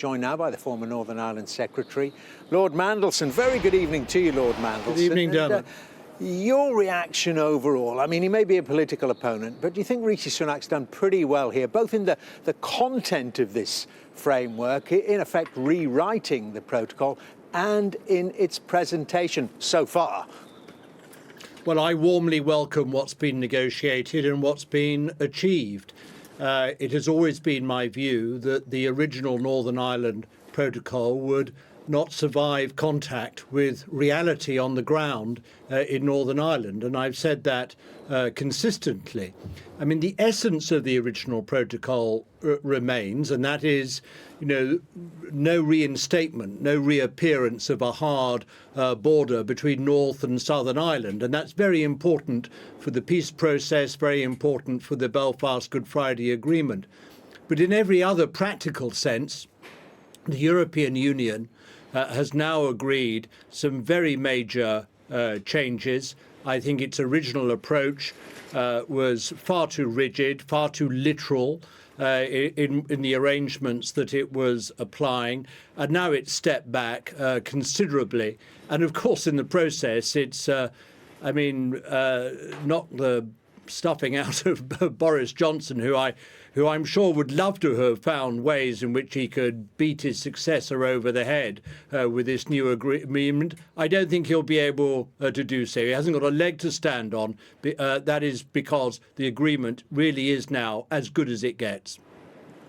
joined now by the former Northern Ireland Secretary, Lord Mandelson. Very good evening to you, Lord Mandelson. Good evening, Dermot. Your reaction overall, I mean, he may be a political opponent, but do you think Rishi Sunak's done pretty well here, both in the content of this framework, in effect rewriting the protocol, and in its presentation so far? Well, I warmly welcome what's been negotiated and what's been achieved. It has always been my view that the original Northern Ireland Protocol would not survive contact with reality on the ground in Northern Ireland. And I've said that consistently. I mean, the essence of the original protocol remains, and that is, no reinstatement, no reappearance of a hard border between North and Southern Ireland. And that's very important for the peace process, very important for the Belfast Good Friday Agreement. But in every other practical sense, the European Union has now agreed some very major changes. I think its original approach was far too rigid, far too literal in the arrangements that it was applying. And now it's stepped back considerably. And of course, in the process, it's, not the stuffing out of Boris Johnson, who I'm sure would love to have found ways in which he could beat his successor over the head with this new agreement. I don't think he'll be able to do so. He hasn't got a leg to stand on. That is because the agreement really is now as good as it gets.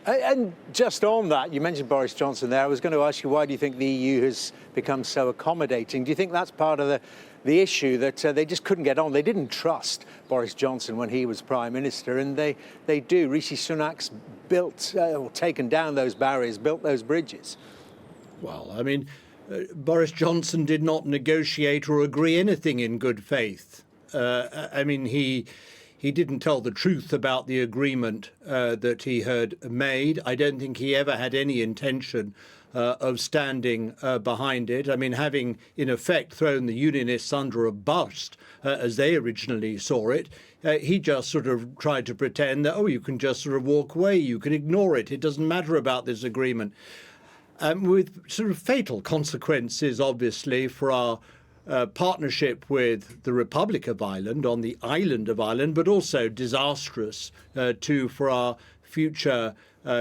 And just on that, you mentioned Boris Johnson there. I was going to ask you, why do you think the EU has become so accommodating? Do you think that's part of the issue, that they just couldn't get on? They didn't trust Boris Johnson when he was Prime Minister, and they do. Rishi Sunak's built or taken down those barriers, built those bridges. Well, I mean, Boris Johnson did not negotiate or agree anything in good faith. He didn't tell the truth about the agreement that he had made. I don't think he ever had any intention of standing behind it. I mean, having in effect thrown the Unionists under a bus, as they originally saw it, he just sort of tried to pretend that, you can just sort of walk away, you can ignore it, it doesn't matter about this agreement. With sort of fatal consequences, obviously, for our partnership with the Republic of Ireland on the island of Ireland, but also disastrous too for our future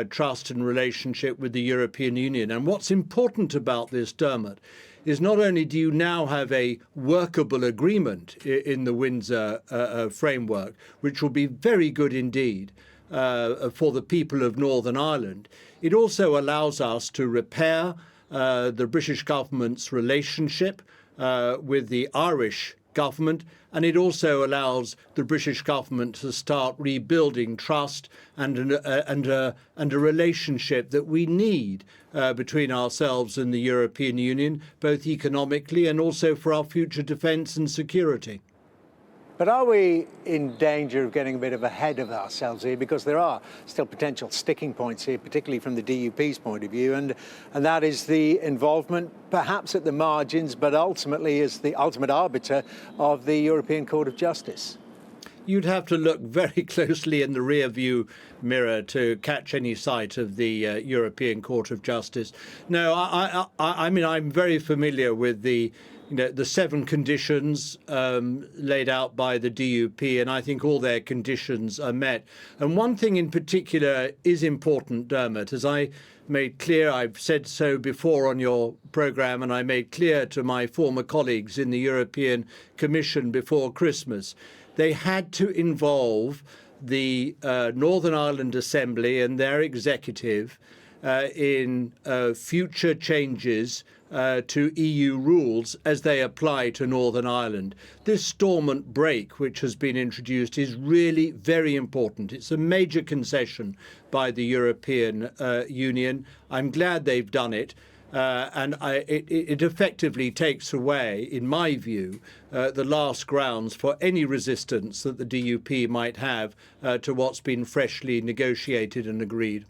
trust and relationship with the European Union. And what's important about this, Dermot, is not only do you now have a workable agreement in the Windsor framework, which will be very good indeed for the people of Northern Ireland, it also allows us to repair the British government's relationship with the Irish government, and it also allows the British government to start rebuilding trust and a relationship that we need between ourselves and the European Union, both economically and also for our future defence and security. But are we in danger of getting a bit of ahead of ourselves here? Because there are still potential sticking points here, particularly from the DUP's point of view, and that is the involvement, perhaps at the margins, but ultimately as the ultimate arbiter of the European Court of Justice. You'd have to look very closely in the rear-view mirror to catch any sight of the European Court of Justice. No, I'm very familiar with the 7 conditions laid out by the DUP, and I think all their conditions are met. And one thing in particular is important, Dermot, as I made clear, I've said so before on your programme, and I made clear to my former colleagues in the European Commission before Christmas. They had to involve the Northern Ireland Assembly and their executive in future changes to EU rules as they apply to Northern Ireland. This dormant break, which has been introduced, is really very important. It's a major concession by the European Union. I'm glad they've done it. It effectively takes away, in my view, the last grounds for any resistance that the DUP might have to what's been freshly negotiated and agreed.